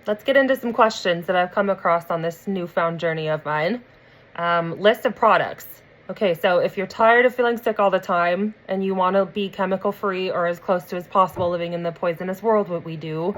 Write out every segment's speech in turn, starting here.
let's get into some questions that I've come across on this newfound journey of mine. List of products. Okay, so if you're tired of feeling sick all the time and you want to be chemical free or as close to as possible living in the poisonous world what we do,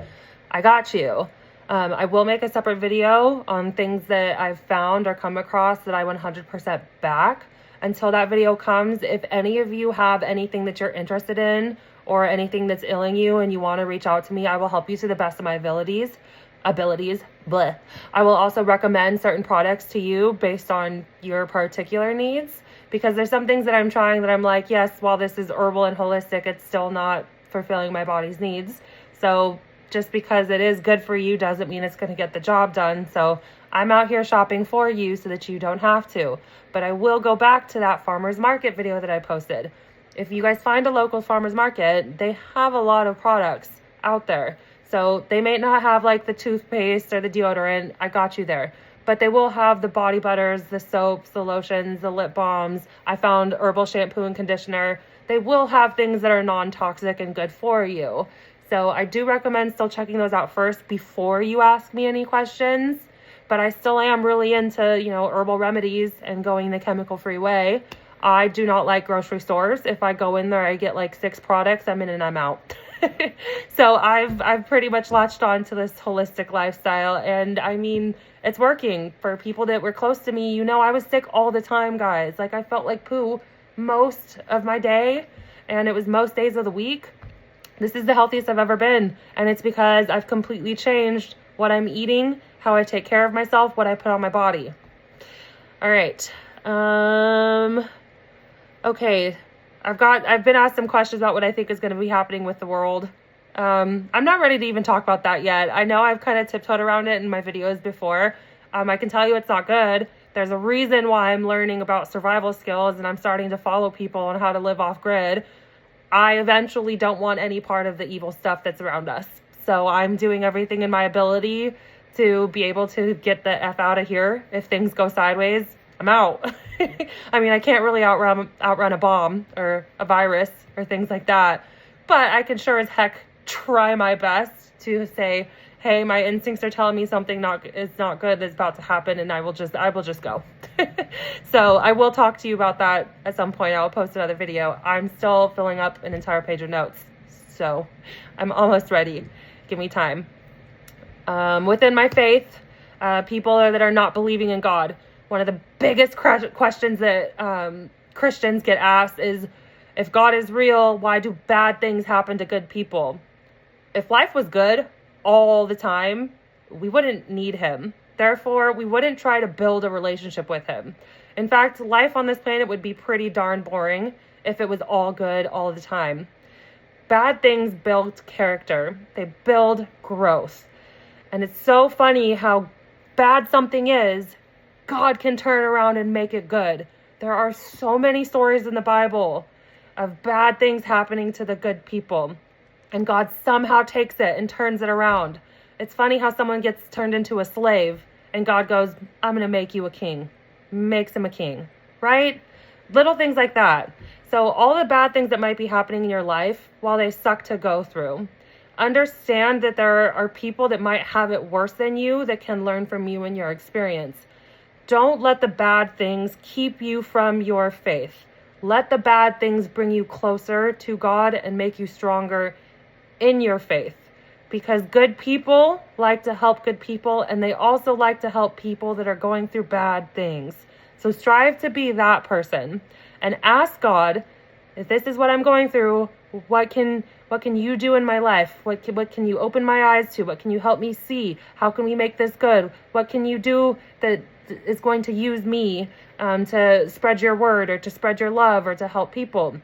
I got you. I will make a separate video on things that I've found or come across that I 100% back. Until that video comes, if any of you have anything that you're interested in or anything that's ailing you and you want to reach out to me, I will help you to the best of my abilities. Bleh. I will also recommend certain products to you based on your particular needs, because there's some things that I'm trying that I'm like, yes, while this is herbal and holistic, it's still not fulfilling my body's needs. So just because it is good for you doesn't mean it's going to get the job done. So I'm out here shopping for you so that you don't have to. But I will go back to that farmer's market video that I posted. If you guys find a local farmer's market, they have a lot of products out there. So they may not have like the toothpaste or the deodorant. I got you there. But they will have the body butters, the soaps, the lotions, the lip balms. I found herbal shampoo and conditioner. They will have things that are non-toxic and good for you. So I do recommend still checking those out first before you ask me any questions. But I still am really into, herbal remedies and going the chemical-free way. I do not like grocery stores. If I go in there, I get like 6 products. I'm in and I'm out. So I've pretty much latched on to this holistic lifestyle. And I mean, it's working. For people that were close to me, I was sick all the time, guys. Like I felt like poo most of my day. And it was most days of the week. This is the healthiest I've ever been. And it's because I've completely changed what I'm eating, how I take care of myself, what I put on my body. All right. Okay. I've been asked some questions about what I think is going to be happening with the world. I'm not ready to even talk about that yet. I know I've kind of tiptoed around it in my videos before. I can tell you it's not good. There's a reason why I'm learning about survival skills and I'm starting to follow people on how to live off grid. I eventually don't want any part of the evil stuff that's around us. So I'm doing everything in my ability to be able to get the F out of here. If things go sideways, I'm out. I mean, I can't really outrun a bomb or a virus or things like that. But I can sure as heck try my best to say, hey, my instincts are telling me something is not good that's about to happen, and I will just go. So I will talk to you about that at some point. I'll post another video. I'm still filling up an entire page of notes. So I'm almost ready. Give me time. Within my faith, people that are not believing in God, one of the biggest questions that Christians get asked is, if God is real, why do bad things happen to good people? If life was good all the time, we wouldn't need him. Therefore, we wouldn't try to build a relationship with him. In fact, life on this planet would be pretty darn boring if it was all good all the time. Bad things build character. They build growth. And it's so funny how bad something is, God can turn around and make it good. There are so many stories in the Bible of bad things happening to the good people. And God somehow takes it and turns it around. It's funny how someone gets turned into a slave and God goes, I'm going to make you a king. Makes him a king, right? Little things like that. So all the bad things that might be happening in your life, while they suck to go through, understand that there are people that might have it worse than you that can learn from you and your experience. Don't let the bad things keep you from your faith. Let the bad things bring you closer to God and make you stronger in your faith. Because good people like to help good people, and they also like to help people that are going through bad things. So strive to be that person and ask God, if this is what I'm going through, what can you do in my life? What can you open my eyes to? What can you help me see? How can we make this good? What can you do that is going to use me to spread your word or to spread your love or to help people?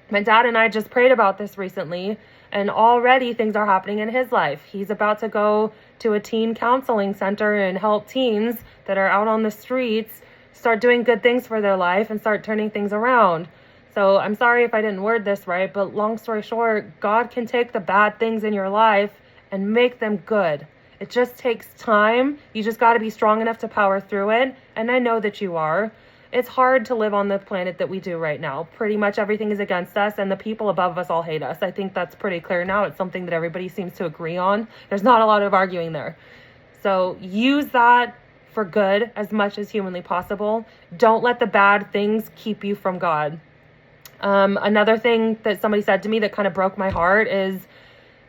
My dad and I just prayed about this recently, and already things are happening in his life. He's about to go to a teen counseling center and help teens that are out on the streets start doing good things for their life and start turning things around. So I'm sorry if I didn't word this right, but long story short, God can take the bad things in your life and make them good. It just takes time. You just got to be strong enough to power through it. And I know that you are. It's hard to live on the planet that we do right now. Pretty much everything is against us, and the people above us all hate us. I think that's pretty clear now. It's something that everybody seems to agree on. There's not a lot of arguing there. So use that for good as much as humanly possible. Don't let the bad things keep you from God. Another thing that somebody said to me that kind of broke my heart is,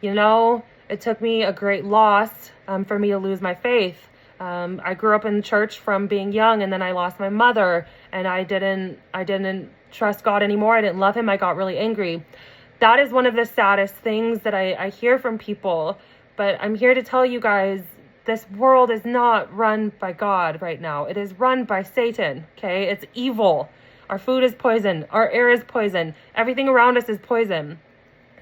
it took me a great loss for me to lose my faith. I grew up in church from being young, and then I lost my mother, and I didn't trust God anymore. I didn't love him. I got really angry. That is one of the saddest things that I hear from people. But I'm here to tell you guys, this world is not run by God right now. It is run by Satan, okay? It's evil. Our food is poison. Our air is poison. Everything around us is poison.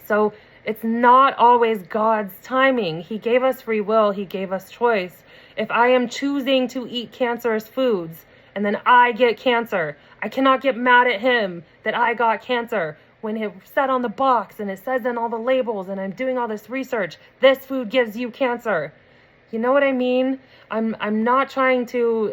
So it's not always God's timing. He gave us free will. He gave us choice. If I am choosing to eat cancerous foods and then I get cancer, I cannot get mad at him that I got cancer when it said on the box and it says in all the labels and I'm doing all this research, this food gives you cancer. You know what I mean? I'm not trying to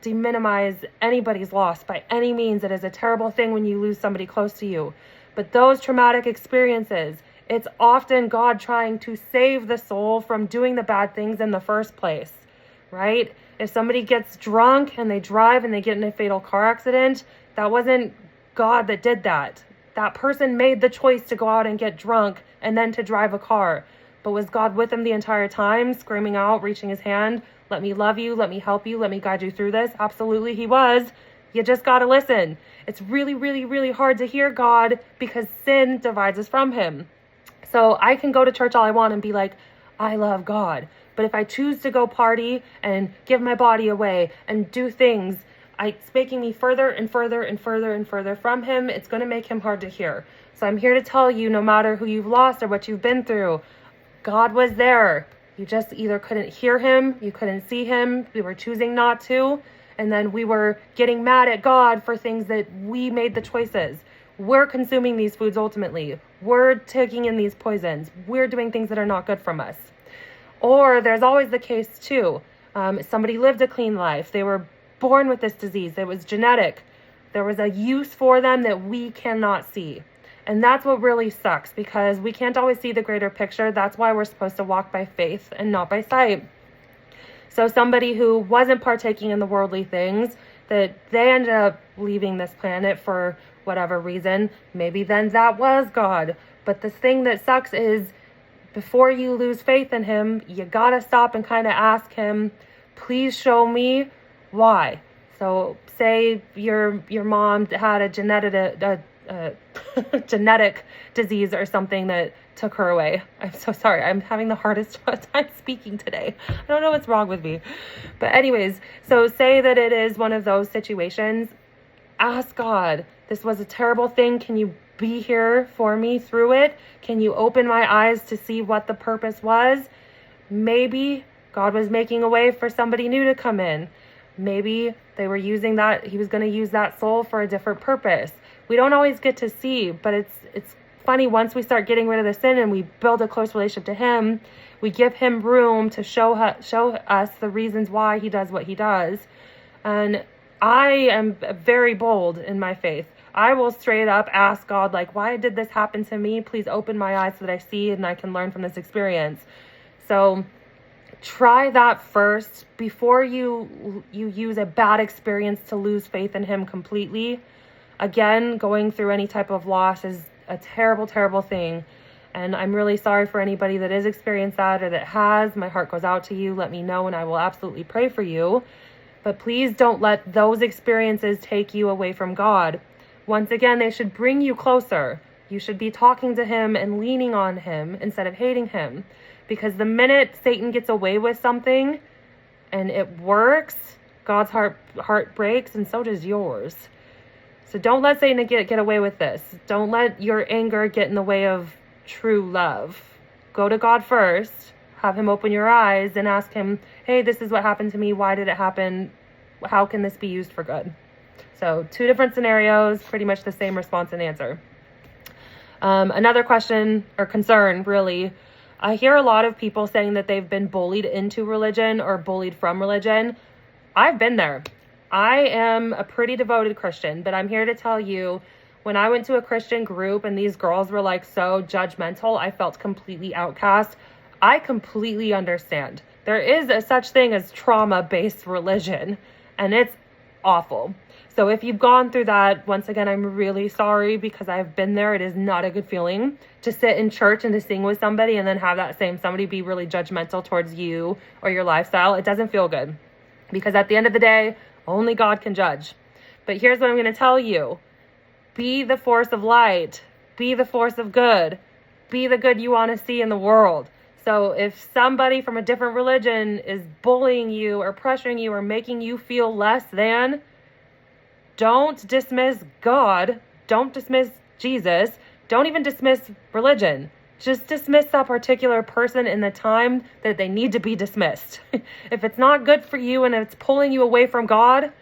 deminimize anybody's loss by any means. It is a terrible thing when you lose somebody close to you. But those traumatic experiences, it's often God trying to save the soul from doing the bad things in the first place, right? If somebody gets drunk and they drive and they get in a fatal car accident, that wasn't God that did that. That person made the choice to go out and get drunk and then to drive a car. But was God with him the entire time, screaming out, reaching his hand, let me love you, let me help you, let me guide you through this? Absolutely, he was. You just got to listen. It's really, really, really hard to hear God because sin divides us from him. So I can go to church all I want and be like, I love God. But if I choose to go party and give my body away and do things, it's making me further and further and further and further from him. It's going to make him hard to hear. So I'm here to tell you, no matter who you've lost or what you've been through, God was there. You just either couldn't hear him, you couldn't see him, we were choosing not to, and then we were getting mad at God for things that we made the choices. We're consuming these foods ultimately. We're taking in these poisons. We're doing things that are not good from us. Or there's always the case too. Somebody lived a clean life. They were born with this disease. It was genetic. There was a use for them that we cannot see. And that's what really sucks because we can't always see the greater picture. That's why we're supposed to walk by faith and not by sight. So somebody who wasn't partaking in the worldly things, that they ended up leaving this planet for whatever reason, maybe then that was God. But the thing that sucks is before you lose faith in him, you gotta stop and kind of ask him, please show me why. So say your mom had a genetic disease or something that took her away. I'm so sorry. I'm having the hardest time speaking today. I don't know what's wrong with me. But anyways, so say that it is one of those situations. Ask God, this was a terrible thing. Can you be here for me through it? Can you open my eyes to see what the purpose was? Maybe God was making a way for somebody new to come in. Maybe they were using that, he was going to use that soul for a different purpose. We don't always get to see, but it's funny, once we start getting rid of the sin and we build a close relationship to him, we give him room to show us the reasons why he does what he does. And I am very bold in my faith. I will straight up ask God, like, why did this happen to me? Please open my eyes so that I see and I can learn from this experience. So try that first before you use a bad experience to lose faith in him completely. Again, going through any type of loss is a terrible, terrible thing. And I'm really sorry for anybody that has experienced that or that has. My heart goes out to you. Let me know and I will absolutely pray for you. But please don't let those experiences take you away from God. Once again, they should bring you closer. You should be talking to him and leaning on him instead of hating him. Because the minute Satan gets away with something and it works, God's heart breaks and so does yours. So don't let Satan get away with this. Don't let your anger get in the way of true love. Go to God first. Have him open your eyes and ask him, hey, this is what happened to me. Why did it happen? How can this be used for good? So 2 different scenarios, pretty much the same response and answer. Another question or concern, really. I hear a lot of people saying that they've been bullied into religion or bullied from religion. I've been there. I am a pretty devoted Christian, but I'm here to tell you, when I went to a Christian group and these girls were like so judgmental, I felt completely outcast. I completely understand. There is a such thing as trauma-based religion, and it's awful. So if you've gone through that, once again, I'm really sorry, because I've been there. It is not a good feeling to sit in church and to sing with somebody and then have that same somebody be really judgmental towards you or your lifestyle. It doesn't feel good, because at the end of the day, only God can judge. But here's what I'm going to tell you. Be the force of light. Be the force of good. Be the good you want to see in the world. So if somebody from a different religion is bullying you or pressuring you or making you feel less than, don't dismiss God. Don't dismiss Jesus. Don't even dismiss religion. Just dismiss that particular person in the time that they need to be dismissed. If it's not good for you and it's pulling you away from God,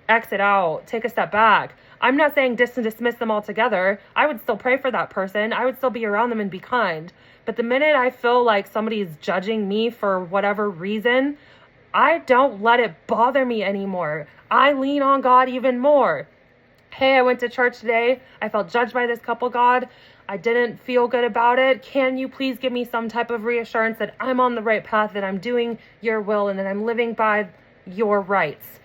exit out. Take a step back. I'm not saying dismiss them altogether. I would still pray for that person. I would still be around them and be kind. But the minute I feel like somebody is judging me for whatever reason, I don't let it bother me anymore. I lean on God even more. Hey, I went to church today. I felt judged by this couple, God. I didn't feel good about it. Can you please give me some type of reassurance that I'm on the right path, that I'm doing your will, and that I'm living by your rights?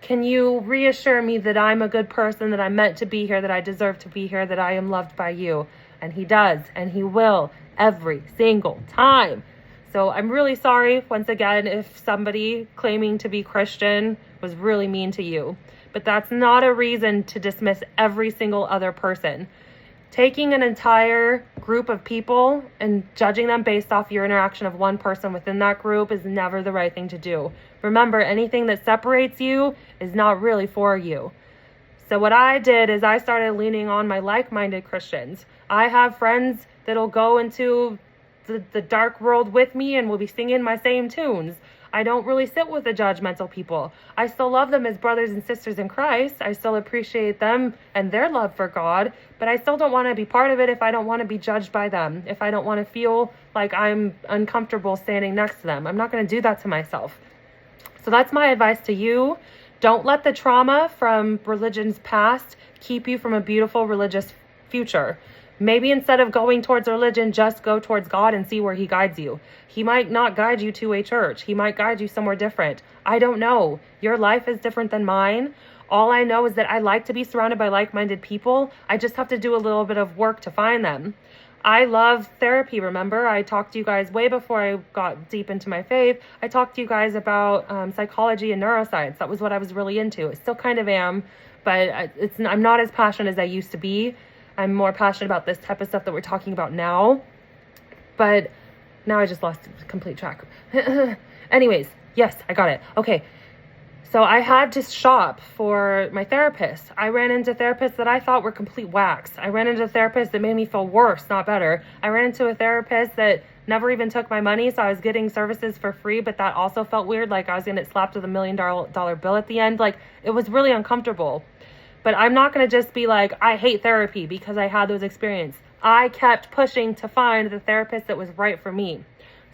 Can you reassure me that I'm a good person, that I'm meant to be here, that I deserve to be here, that I am loved by you? And he does, and he will every single time. So I'm really sorry, once again, if somebody claiming to be Christian was really mean to you. But that's not a reason to dismiss every single other person. Taking an entire group of people and judging them based off your interaction of one person within that group is never the right thing to do. Remember, anything that separates you is not really for you. So what I did is I started leaning on my like-minded Christians. I have friends that'll go into the dark world with me and will be singing my same tunes. I don't really sit with the judgmental people. I still love them as brothers and sisters in Christ. I still appreciate them and their love for God, but I still don't want to be part of it if I don't want to be judged by them, if I don't want to feel like I'm uncomfortable standing next to them. I'm not going to do that to myself. So that's my advice to you. Don't let the trauma from religion's past keep you from a beautiful religious future. Maybe instead of going towards religion, just go towards God and see where he guides you. He might not guide you to a church. He might guide you somewhere different. I don't know. Your life is different than mine. All I know is that I like to be surrounded by like-minded people. I just have to do a little bit of work to find them. I love therapy, remember? I talked to you guys way before I got deep into my faith. I talked to you guys about psychology and neuroscience. That was what I was really into. I still kind of am, but I'm not as passionate as I used to be. I'm more passionate about this type of stuff that we're talking about now. But now I just lost complete track. Anyways, yes, I got it. Okay. So I had to shop for my therapist. I ran into therapists that I thought were complete whacks. I ran into therapists that made me feel worse, not better. I ran into a therapist that never even took my money, so I was getting services for free, but that also felt weird, like I was going to get slapped with $1 million bill at the end. Like, it was really uncomfortable. But I'm not going to just be like, I hate therapy because I had those experiences. I kept pushing to find the therapist that was right for me.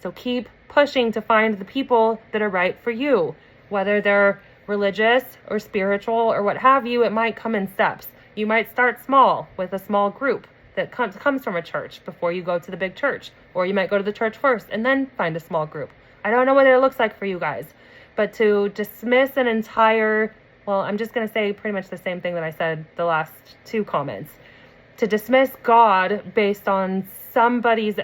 So keep pushing to find the people that are right for you. Whether they're religious or spiritual or what have you, it might come in steps. You might start small with a small group that comes from a church before you go to the big church. Or you might go to the church first and then find a small group. I don't know what it looks like for you guys. But to dismiss an entire... Well, I'm just going to say pretty much the same thing that I said the last two comments. To dismiss God based on somebody's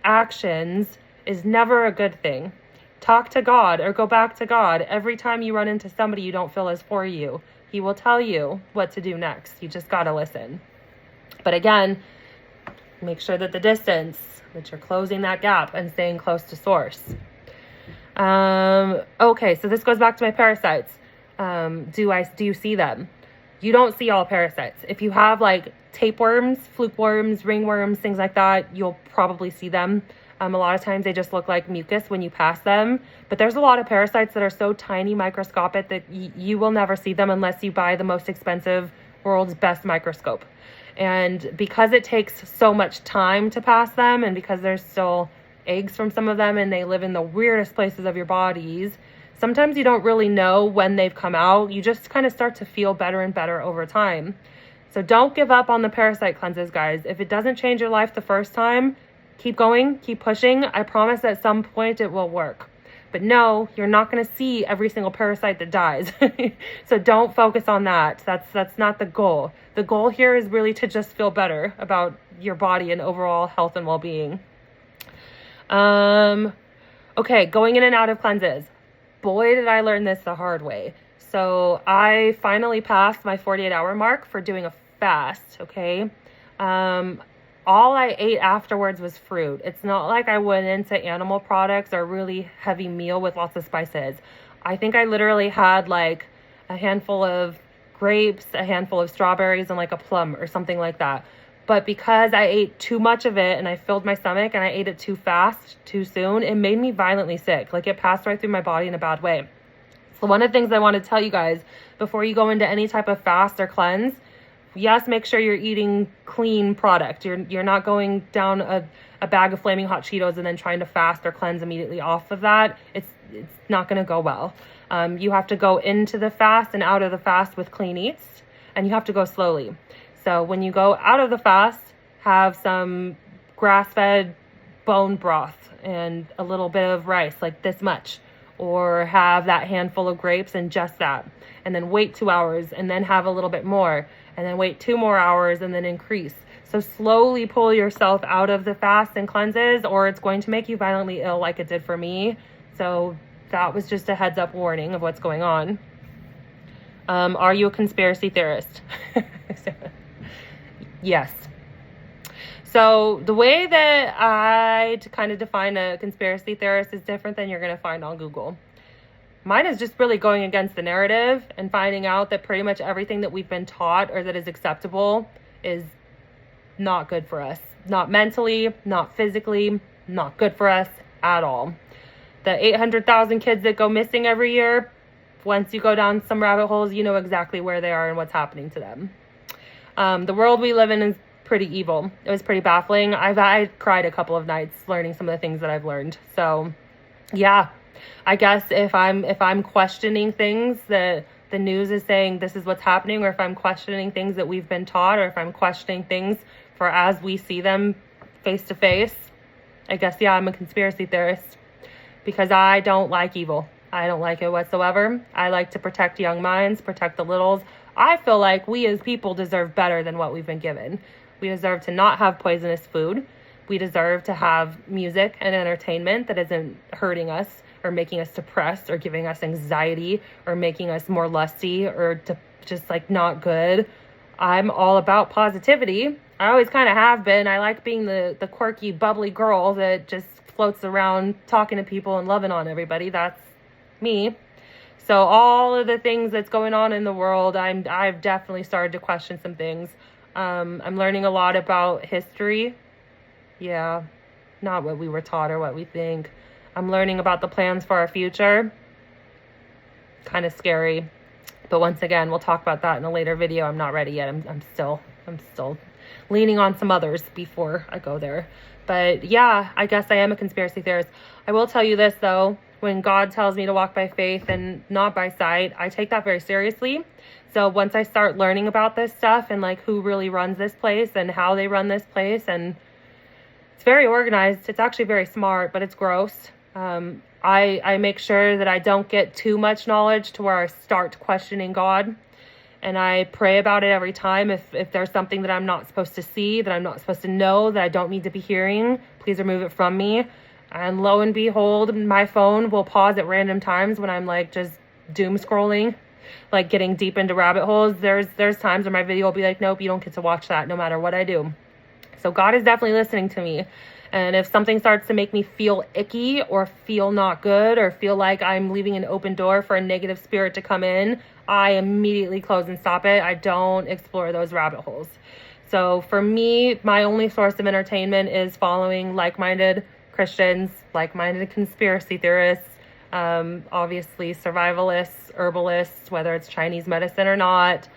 actions is never a good thing. Talk to God or go back to God every time you run into somebody you don't feel is for you. He will tell you what to do next. You just got to listen. But again, make sure that the distance, that you're closing that gap and staying close to source. Okay, so this goes back to my parasites. Do you see them? You don't see all parasites. If you have like tapeworms, fluke worms, ringworms, things like that, you'll probably see them. A lot of times they just look like mucus when you pass them. But there's a lot of parasites that are so tiny, microscopic, that you will never see them unless you buy the most expensive, world's best microscope. And because it takes so much time to pass them, and because there's still eggs from some of them and they live in the weirdest places of your bodies, sometimes you don't really know when they've come out. You just kind of start to feel better and better over time. So don't give up on the parasite cleanses, guys. If it doesn't change your life the first time, keep going, keep pushing. I promise at some point it will work. But no, you're not going to see every single parasite that dies. So don't focus on that. That's not the goal. The goal here is really to just feel better about your body and overall health and well-being. Okay, going in and out of cleanses. Boy, did I learn this the hard way. So I finally passed my 48-hour mark for doing a fast, okay? All I ate afterwards was fruit. It's not like I went into animal products or really heavy meal with lots of spices. I think I literally had like a handful of grapes, a handful of strawberries, and like a plum or something like that. But because I ate too much of it and I filled my stomach and I ate it too fast, too soon, it made me violently sick. Like it passed right through my body in a bad way. So one of the things I want to tell you guys before you go into any type of fast or cleanse, yes, make sure you're eating clean product. You're not going down a bag of Flaming Hot Cheetos and then trying to fast or cleanse immediately off of that. It's not going to go well. You have to go into the fast and out of the fast with clean eats, and you have to go slowly. So when you go out of the fast, have some grass-fed bone broth and a little bit of rice, like this much, or have that handful of grapes and just that, and then wait 2 hours and then have a little bit more, and then wait 2 more hours and then increase. So slowly pull yourself out of the fast and cleanses, or it's going to make you violently ill like it did for me. So that was just a heads up warning of what's going on. Are you a conspiracy theorist? Yes. So the way that I kind of define a conspiracy theorist is different than you're going to find on Google. Mine is just really going against the narrative and finding out that pretty much everything that we've been taught or that is acceptable is not good for us. Not mentally, not physically, not good for us at all. The 800,000 kids that go missing every year, once you go down some rabbit holes, you know exactly where they are and what's happening to them. The world we live in is pretty evil. It was pretty baffling. I cried a couple of nights learning some of the things that I've learned. So yeah, I guess if I'm questioning things that the news is saying this is what's happening, or if I'm questioning things that we've been taught, or if I'm questioning things for as we see them face to face, I guess, yeah, I'm a conspiracy theorist because I don't like evil. I don't like it whatsoever. I like to protect young minds, protect the littles. I feel like we as people deserve better than what we've been given. We deserve to not have poisonous food. We deserve to have music and entertainment that isn't hurting us or making us depressed or giving us anxiety or making us more lusty or just like not good. I'm all about positivity. I always kind of have been. I like being the quirky, bubbly girl that just floats around talking to people and loving on everybody. That's me. So all of the things that's going on in the world, I've definitely started to question some things. I'm learning a lot about history. Yeah, not what we were taught or what we think. I'm learning about the plans for our future. Kind of scary. But once again, we'll talk about that in a later video. I'm not ready yet. I'm still leaning on some others before I go there. But yeah, I guess I am a conspiracy theorist. I will tell you this though. When God tells me to walk by faith and not by sight, I take that very seriously. So once I start learning about this stuff and like who really runs this place and how they run this place, and it's very organized. It's actually very smart, but it's gross. I make sure that I don't get too much knowledge to where I start questioning God. And I pray about it every time. If there's something that I'm not supposed to see, that I'm not supposed to know, that I don't need to be hearing, please remove it from me. And lo and behold, my phone will pause at random times when I'm like just doom scrolling, like getting deep into rabbit holes. There's times where my video will be like, nope, you don't get to watch that no matter what I do. So God is definitely listening to me. And if something starts to make me feel icky or feel not good or feel like I'm leaving an open door for a negative spirit to come in, I immediately close and stop it. I don't explore those rabbit holes. So for me, my only source of entertainment is following like-minded Christians, like-minded conspiracy theorists, obviously survivalists, herbalists, whether it's Chinese medicine or not,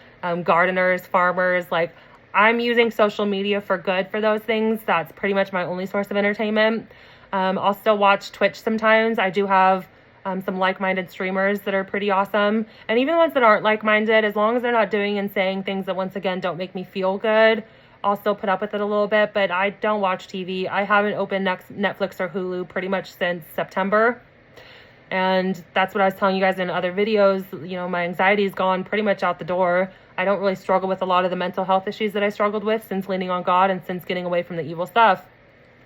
gardeners, farmers. Like, I'm using social media for good for those things. That's pretty much my only source of entertainment. I'll still watch Twitch sometimes. I do have some like-minded streamers that are pretty awesome. And even ones that aren't like-minded, as long as they're not doing and saying things that, once again, don't make me feel good, I'll still put up with it a little bit. But I don't watch TV. I haven't opened Netflix or Hulu pretty much since September. And that's what I was telling you guys in other videos. You know, my anxiety's gone pretty much out the door. I don't really struggle with a lot of the mental health issues that I struggled with since leaning on God and since getting away from the evil stuff.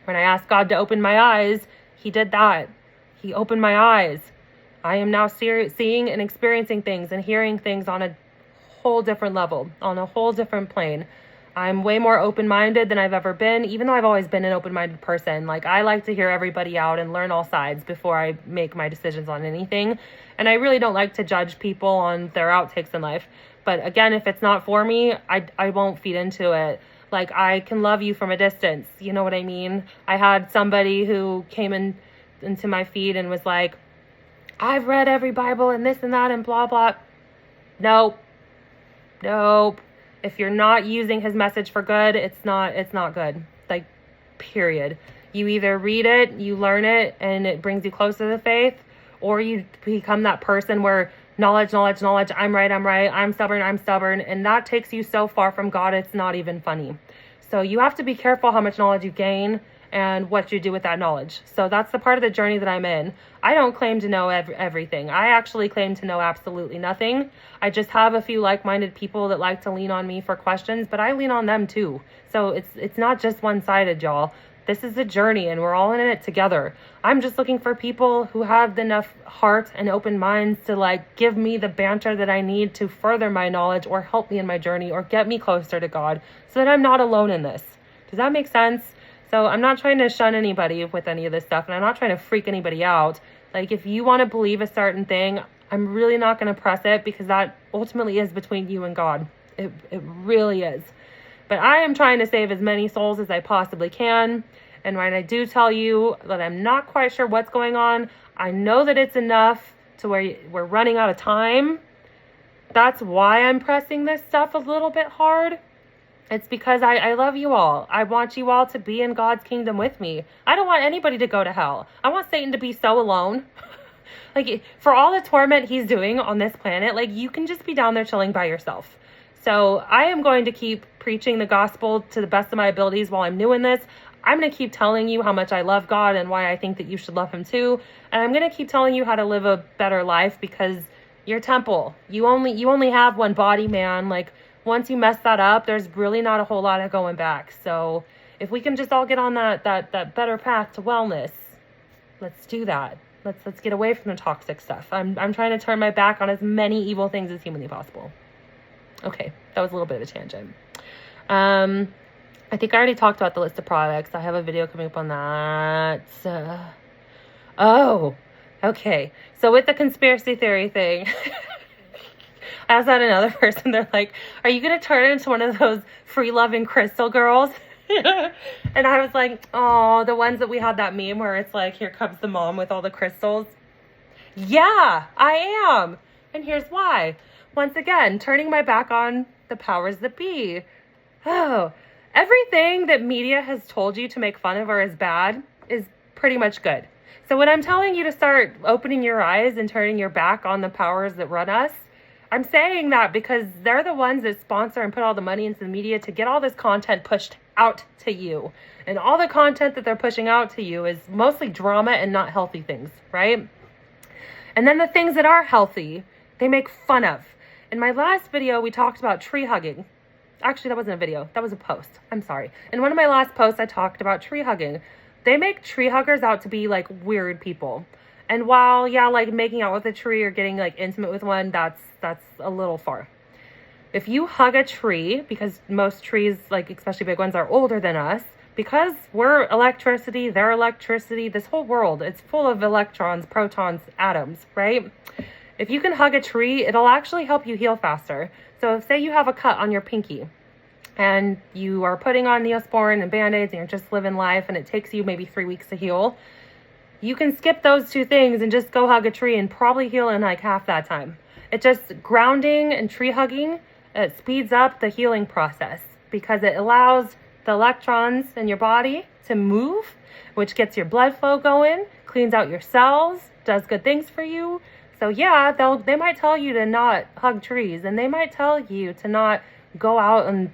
When I asked God to open my eyes, he did that. He opened my eyes. I am now seeing and experiencing things and hearing things on a whole different level, on a whole different plane. I'm way more open-minded than I've ever been, even though I've always been an open-minded person. Like, I like to hear everybody out and learn all sides before I make my decisions on anything. And I really don't like to judge people on their outtakes in life. But again, if it's not for me, I won't feed into it. Like, I can love you from a distance. You know what I mean? I had somebody who came into my feed and was like, I've read every Bible and this and that and blah, blah. Nope. If you're not using his message for good, it's not good. Like, period. You either read it, you learn it, and it brings you closer to the faith, or you become that person where knowledge, I'm right, I'm stubborn, and that takes you so far from God, it's not even funny. So you have to be careful how much knowledge you gain and what you do with that knowledge. So that's the part of the journey that I'm in. I don't claim to know everything. I actually claim to know absolutely nothing. I just have a few like-minded people that like to lean on me for questions, but I lean on them too. So it's not just one-sided, y'all. This is a journey and we're all in it together. I'm just looking for people who have enough heart and open minds to like give me the banter that I need to further my knowledge or help me in my journey or get me closer to God so that I'm not alone in this. Does that make sense? So I'm not trying to shun anybody with any of this stuff, and I'm not trying to freak anybody out. Like, if you want to believe a certain thing, I'm really not going to press it because that ultimately is between you and God. It really is. But I am trying to save as many souls as I possibly can. And when I do tell you that I'm not quite sure what's going on, I know that it's enough to where we're running out of time. That's why I'm pressing this stuff a little bit hard. It's because I love you all. I want you all to be in God's kingdom with me. I don't want anybody to go to hell. I want Satan to be so alone. Like, for all the torment he's doing on this planet, like, you can just be down there chilling by yourself. So I am going to keep preaching the gospel to the best of my abilities while I'm doing this. I'm going to keep telling you how much I love God and why I think that you should love him too. And I'm going to keep telling you how to live a better life because your temple, you only have one body, man. Like, once you mess that up, there's really not a whole lot of going back. So if we can just all get on that better path to wellness, let's do that. Let's get away from the toxic stuff. I'm trying to turn my back on as many evil things as humanly possible. Okay, that was a little bit of a tangent. I think I already talked about the list of products. I have a video coming up on that. Okay. So with the conspiracy theory thing, I asked that another person. They're like, are you going to turn into one of those free loving crystal girls? And I was like, oh, the ones that we had that meme where it's like, here comes the mom with all the crystals. Yeah, I am. And here's why. Once again, turning my back on the powers that be. Oh, everything that media has told you to make fun of or is bad is pretty much good. So when I'm telling you to start opening your eyes and turning your back on the powers that run us, I'm saying that because they're the ones that sponsor and put all the money into the media to get all this content pushed out to you. And all the content that they're pushing out to you is mostly drama and not healthy things, right? And then the things that are healthy, they make fun of. In my last video, we talked about tree hugging. Actually, that wasn't a video. That was a post. I'm sorry. In one of my last posts, I talked about tree hugging. They make tree huggers out to be like weird people. And while, yeah, like making out with a tree or getting like intimate with one, that's a little far. If you hug a tree, because most trees, like especially big ones, are older than us, because we're electricity, they're electricity, this whole world, it's full of electrons, protons, atoms, right? If you can hug a tree, it'll actually help you heal faster. So say you have a cut on your pinky and you are putting on Neosporin and Band-Aids and you're just living life and it takes you maybe 3 weeks to heal, you can skip those two things and just go hug a tree and probably heal in like half that time. It just, grounding and tree hugging, it speeds up the healing process because it allows the electrons in your body to move, which gets your blood flow going, cleans out your cells, does good things for you. So yeah, they might tell you to not hug trees and they might tell you to not go out and,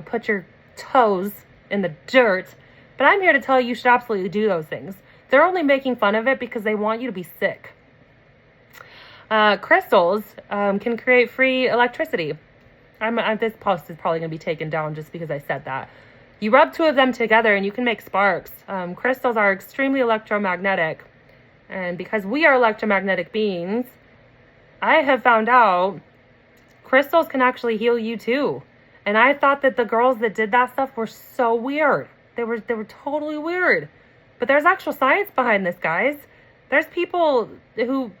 put your toes in the dirt. But I'm here to tell you should absolutely do those things. They're only making fun of it because they want you to be sick. Crystals can create free electricity. This post is probably going to be taken down just because I said that. You rub two of them together and you can make sparks. Crystals are extremely electromagnetic. And because we are electromagnetic beings, I have found out crystals can actually heal you too. And I thought that the girls that did that stuff were so weird. They were totally weird. But there's actual science behind this, guys. There's people who,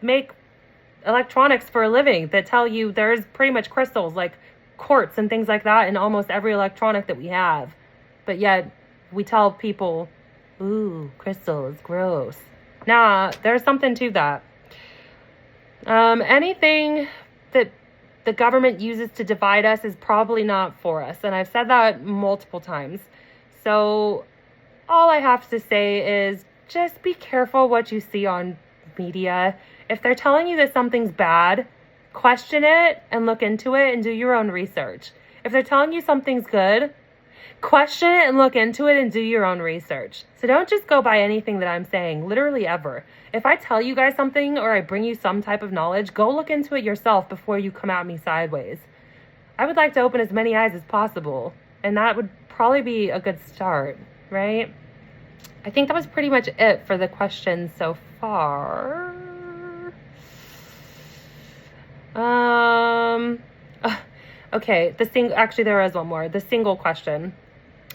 make electronics for a living that tell you there's pretty much crystals like quartz and things like that in almost every electronic that we have. But yet we tell people, ooh, crystals, gross. Nah, there's something to that. Anything that the government uses to divide us is probably not for us. And I've said that multiple times. So all I have to say is just be careful what you see on media. If they're telling you that something's bad, question it and look into it and do your own research. If they're telling you something's good, question it and look into it and do your own research. So don't just go by anything that I'm saying, literally ever. If I tell you guys something or I bring you some type of knowledge, go look into it yourself before you come at me sideways. I would like to open as many eyes as possible, and that would probably be a good start, right? I think that was pretty much it for the questions so far. Okay, actually there is one more. The single question.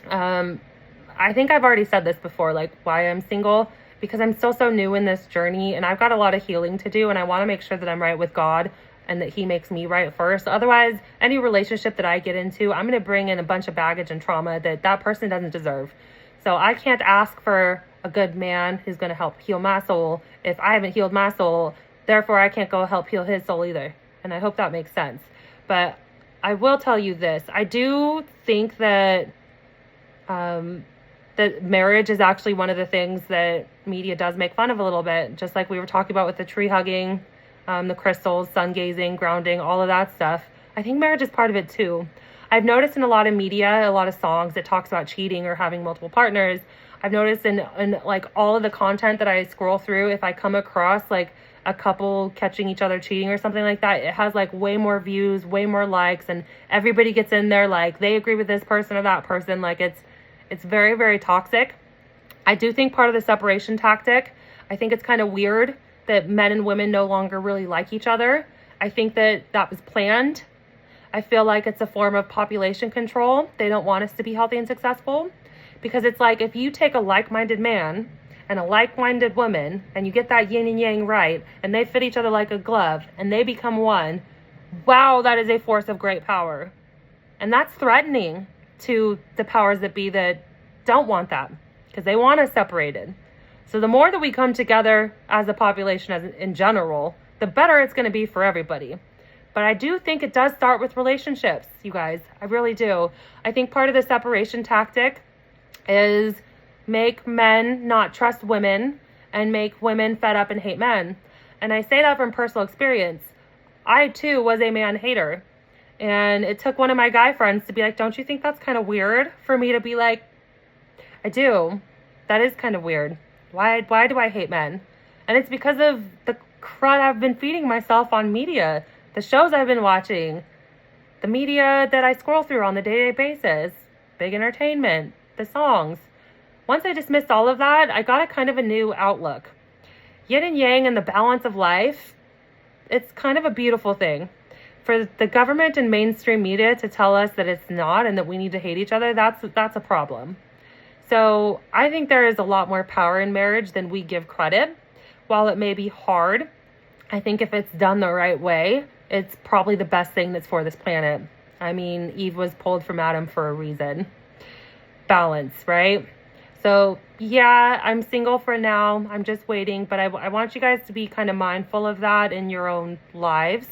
I think I've already said this before, like why I'm single, because I'm still so new in this journey and I've got a lot of healing to do and I want to make sure that I'm right with God and that he makes me right first. Otherwise, any relationship that I get into, I'm going to bring in a bunch of baggage and trauma that person doesn't deserve. So I can't ask for a good man who's going to help heal my soul if I haven't healed my soul. Therefore, I can't go help heal his soul either. And I hope that makes sense. But I will tell you this. I do think that that marriage is actually one of the things that media does make fun of a little bit. Just like we were talking about with the tree hugging, the crystals, sun gazing, grounding, all of that stuff. I think marriage is part of it too. I've noticed in a lot of media, a lot of songs that talks about cheating or having multiple partners. I've noticed in like all of the content that I scroll through, if I come across like a couple catching each other cheating or something like that, it has like way more views, way more likes, and everybody gets in there like they agree with this person or that person. Like it's very, very toxic. I do think part of the separation tactic, I think it's kind of weird that men and women no longer really like each other. I think that was planned. I feel like it's a form of population control. They don't want us to be healthy and successful because it's like if you take a like-minded man and a like-minded woman and you get that yin and yang right and they fit each other like a glove and they become one, wow, that is a force of great power. And that's threatening to the powers that be that don't want that because they want us separated. So the more that we come together as a population as in general, the better it's going to be for everybody. But I do think it does start with relationships, you guys. I really do. I think part of the separation tactic is make men not trust women and make women fed up and hate men. And I say that from personal experience. I too was a man hater. And it took one of my guy friends to be like, don't you think that's kind of weird? For me to be like, I do. That is kind of weird. Why do I hate men? And it's because of the crud I've been feeding myself on media, the shows I've been watching, the media that I scroll through on the day-to-day basis, big entertainment, the songs. Once I dismissed all of that, I got a kind of a new outlook. Yin and yang and the balance of life, it's kind of a beautiful thing. For the government and mainstream media to tell us that it's not and that we need to hate each other, that's a problem. So I think there is a lot more power in marriage than we give credit. While it may be hard, I think if it's done the right way, it's probably the best thing that's for this planet. I mean, Eve was pulled from Adam for a reason. Balance, right? So yeah, I'm single for now. I'm just waiting, but I want you guys to be kind of mindful of that in your own lives.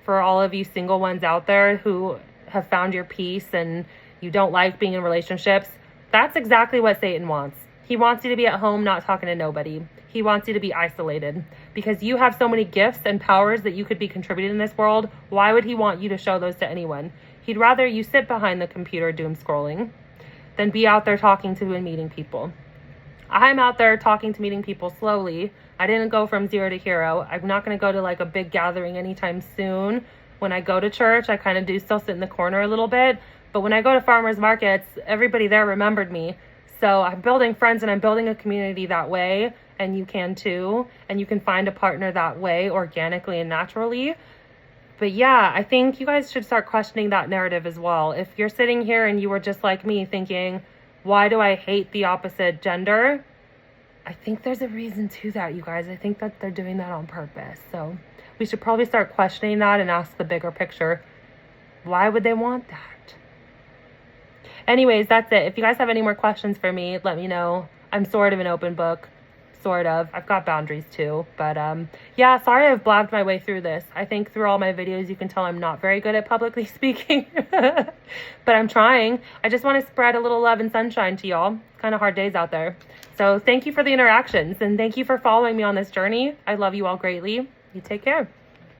For all of you single ones out there who have found your peace and you don't like being in relationships, that's exactly what Satan wants. He wants you to be at home, not talking to nobody. He wants you to be isolated because you have so many gifts and powers that you could be contributing in this world. Why would he want you to show those to anyone? He'd rather you sit behind the computer doom scrolling than be out there talking to and meeting people. I'm out there talking to meeting people slowly I didn't go from 0 to hero. I'm not going to go to like a big gathering anytime soon. When I go to church, I kind of do still sit in the corner a little bit. But when I go to farmers markets, everybody there remembered me. So I'm building friends and I'm building a community that way. And you can too. And you can find a partner that way, organically and naturally. But yeah, I think you guys should start questioning that narrative as well. If you're sitting here and you were just like me thinking, why do I hate the opposite gender? I think there's a reason to that, you guys. I think that they're doing that on purpose. So we should probably start questioning that and ask the bigger picture. Why would they want that? Anyways, that's it. If you guys have any more questions for me, let me know. I'm sort of an open book. Sort of. I've got boundaries too. But yeah, sorry I've blabbed my way through this. I think through all my videos, you can tell I'm not very good at publicly speaking. But I'm trying. I just want to spread a little love and sunshine to y'all. It's kind of hard days out there. So thank you for the interactions. And thank you for following me on this journey. I love you all greatly. You take care.